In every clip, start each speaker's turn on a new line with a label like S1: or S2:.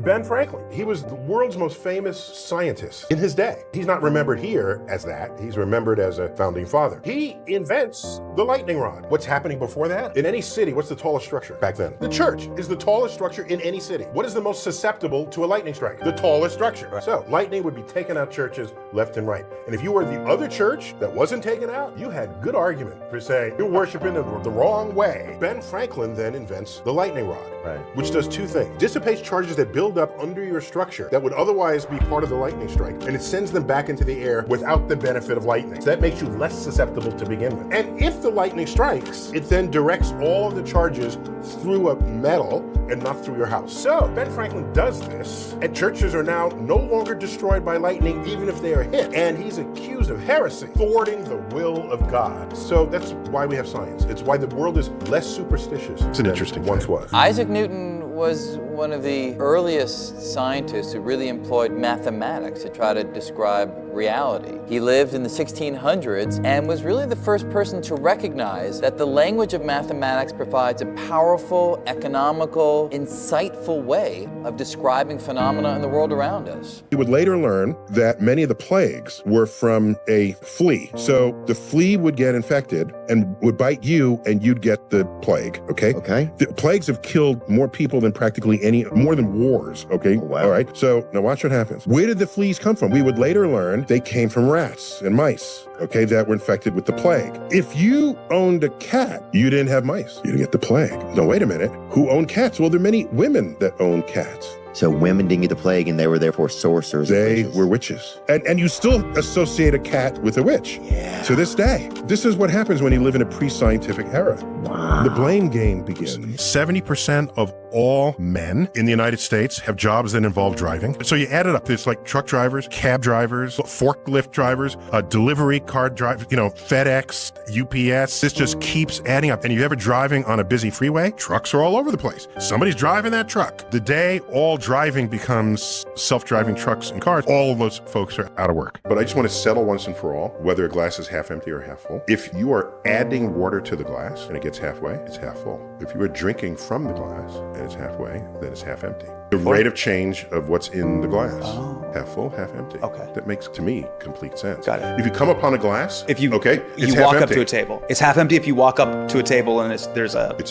S1: Ben Franklin. He was the world's most famous scientist in his day. He's not remembered here as that. He's remembered as a founding father. He invents the lightning rod. What's happening before that? In any city, what's the tallest structure back then? The church is the tallest structure in any city. What is the most susceptible to a lightning strike? The tallest structure. Right. So lightning would be taking out churches left and right. And if you were the other church that wasn't taken out, you had good argument for saying you're worshiping the wrong way. Ben Franklin then invents the lightning rod, right, which does two things. Dissipates charges that build up under your structure that would otherwise be part of the lightning strike, and it sends them back into the air without the benefit of lightning. So that makes you less susceptible to begin with. And if the lightning strikes, it then directs all of the charges through a metal and not through your house. So Ben Franklin does this, and churches are now no longer destroyed by lightning even if they are hit. And he's accused of heresy, thwarting the will of God. So that's why we have science. It's why the world is less superstitious than it once was.
S2: Isaac Newton was one of the earliest scientists who really employed mathematics to try to describe reality. He lived in the 1600s and was really the first person to recognize that the language of mathematics provides a powerful, economical, insightful way of describing phenomena in the world around us.
S1: He would later learn that many of the plagues were from a flea. So the flea would get infected and would bite you and you'd get the plague, okay?
S3: Okay.
S1: The plagues have killed more people than practically more than wars, okay?
S3: Oh, wow.
S1: All right, so now watch what happens. Where did the fleas come from? We would later learn they came from rats and mice, okay, that were infected with the plague. If you owned a cat, you didn't have mice. You didn't get the plague. No, wait a minute. Who owned cats? Well, there are many women that own cats.
S3: So women didn't get the plague and they were therefore sorcerers.
S1: They were witches. And you still associate a cat with a witch.
S3: Yeah.
S1: To this day. This is what happens when you live in a pre-scientific era.
S3: Wow.
S1: The blame game begins. 70% of all men in the United States have jobs that involve driving. So you add it up. There's like truck drivers, cab drivers, forklift drivers, delivery car drivers, FedEx, UPS. This just keeps adding up. And you ever driving on a busy freeway? Trucks are all over the place. Somebody's driving that truck. The day all driving becomes self-driving trucks and cars, all of those folks are out of work. But I just want to settle once and for all, whether a glass is half empty or half full. If you are adding water to the glass and it gets halfway, it's half full. If you are drinking from the glass and it's halfway, then it's half empty. The rate of change of what's in the glass. Oh. Half full, half empty.
S4: Okay.
S1: That makes, to me, complete sense.
S4: Got it.
S1: If you come upon a glass,
S4: if you
S1: you
S4: walk up to a table. It's half empty if you walk up to a table and it's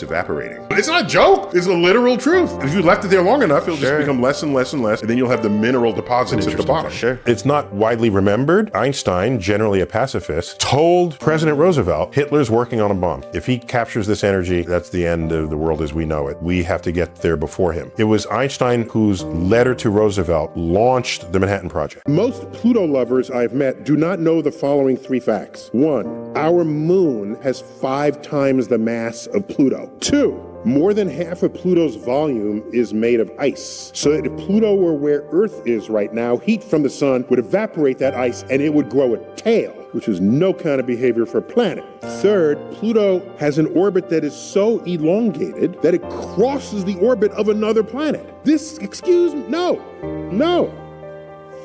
S1: evaporating. It's not a joke. It's a literal truth. If you left it there long enough, it'll just become less and less and less, and then you'll have the mineral deposits at the bottom.
S4: Sure.
S1: It's not widely remembered. Einstein, generally a pacifist, told President Roosevelt, Hitler's working on a bomb. If he captures this energy, that's the end of the world as we know it. We have to get there before him. It was Einstein whose letter to Roosevelt launched the Manhattan Project. Most Pluto lovers I've met do not know the following 3 facts. 1, our moon has 5 times the mass of Pluto. 2, more than half of Pluto's volume is made of ice. So that if Pluto were where Earth is right now, heat from the sun would evaporate that ice and it would grow a tail, which is no kind of behavior for a planet. 3rd, Pluto has an orbit that is so elongated that it crosses the orbit of another planet. No.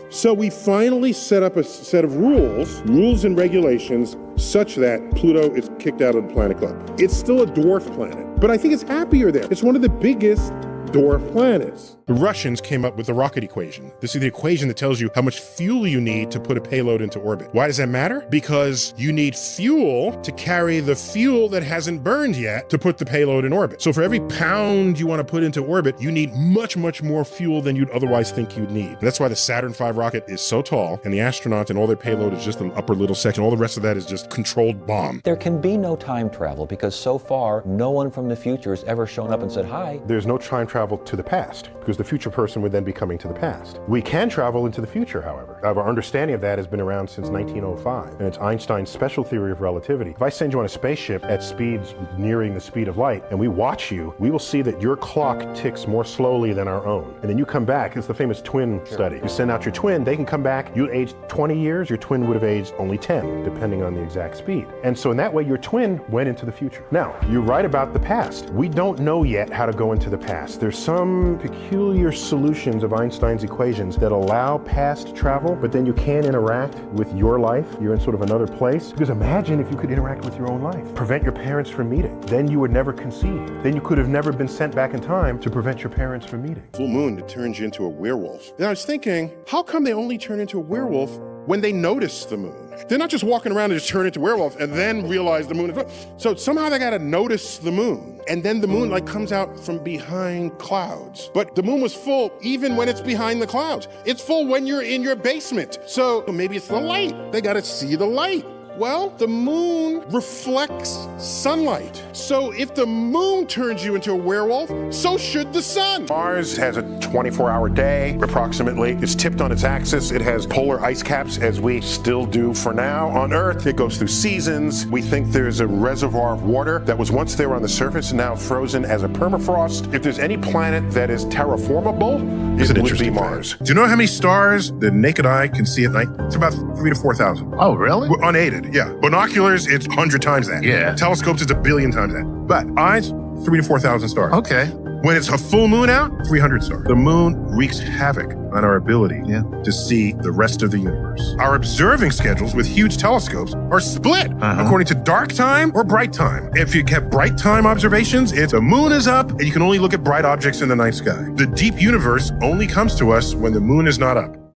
S1: So we finally set up a set of rules and regulations such that Pluto is kicked out of the Planet Club. It's still a dwarf planet, but I think it's happier there. It's one of the biggest dwarf planets. The Russians came up with the rocket equation. This is the equation that tells you how much fuel you need to put a payload into orbit. Why does that matter? Because you need fuel to carry the fuel that hasn't burned yet to put the payload in orbit. So for every pound you want to put into orbit, you need much, much more fuel than you'd otherwise think you'd need. And that's why the Saturn V rocket is so tall, and the astronauts and all their payload is just an upper little section. All the rest of that is just controlled bomb.
S5: There can be no time travel because so far, no one from the future has ever shown up and said, hi.
S1: There's no time travel to the past, because the future person would then be coming to the past. We can travel into the future, however. Our understanding of that has been around since 1905, and it's Einstein's special theory of relativity. If I send you on a spaceship at speeds nearing the speed of light, and we watch you, we will see that your clock ticks more slowly than our own. And then you come back, it's the famous twin study. You send out your twin, they can come back, you aged 20 years, your twin would have aged only 10, depending on the exact speed. And so in that way, your twin went into the future. Now, you're right about the past. We don't know yet how to go into the past. There's some peculiar peculiar solutions of Einstein's equations that allow past travel, but then you can't interact with your life. You're in sort of another place. Because imagine if you could interact with your own life, prevent your parents from meeting. Then you would never conceive. Then you could have never been sent back in time to prevent your parents from meeting. Full moon, it turns you into a werewolf. And I was thinking, how come they only turn into a werewolf when they notice the moon? They're not just walking around and just turn into werewolf and then realize the moon is. So somehow they gotta notice the moon. And then the moon like comes out from behind clouds. But the moon was full even when it's behind the clouds. It's full when you're in your basement. So maybe it's the light. They gotta see the light. Well, the moon reflects sunlight. So if the moon turns you into a werewolf, so should the sun. Mars has a 24-hour day, approximately. It's tipped on its axis. It has polar ice caps, as we still do for now. On Earth, it goes through seasons. We think there's a reservoir of water that was once there on the surface and now frozen as a permafrost. If there's any planet that is terraformable, it would be Mars.
S6: Do you know how many stars the naked eye can see at night? It's about 3,000 to 4,000.
S7: Oh, really?
S6: Unaided. Yeah. Binoculars, it's 100 times that.
S7: Yeah.
S6: Telescopes, it's 1 billion times that. But eyes, 3,000 to 4,000 stars.
S7: Okay.
S6: When it's a full moon out, 300 stars. The moon wreaks havoc on our ability to see the rest of the universe. Our observing schedules with huge telescopes are split according to dark time or bright time. If you get bright time observations, it's the moon is up and you can only look at bright objects in the night sky. The deep universe only comes to us when the moon is not up.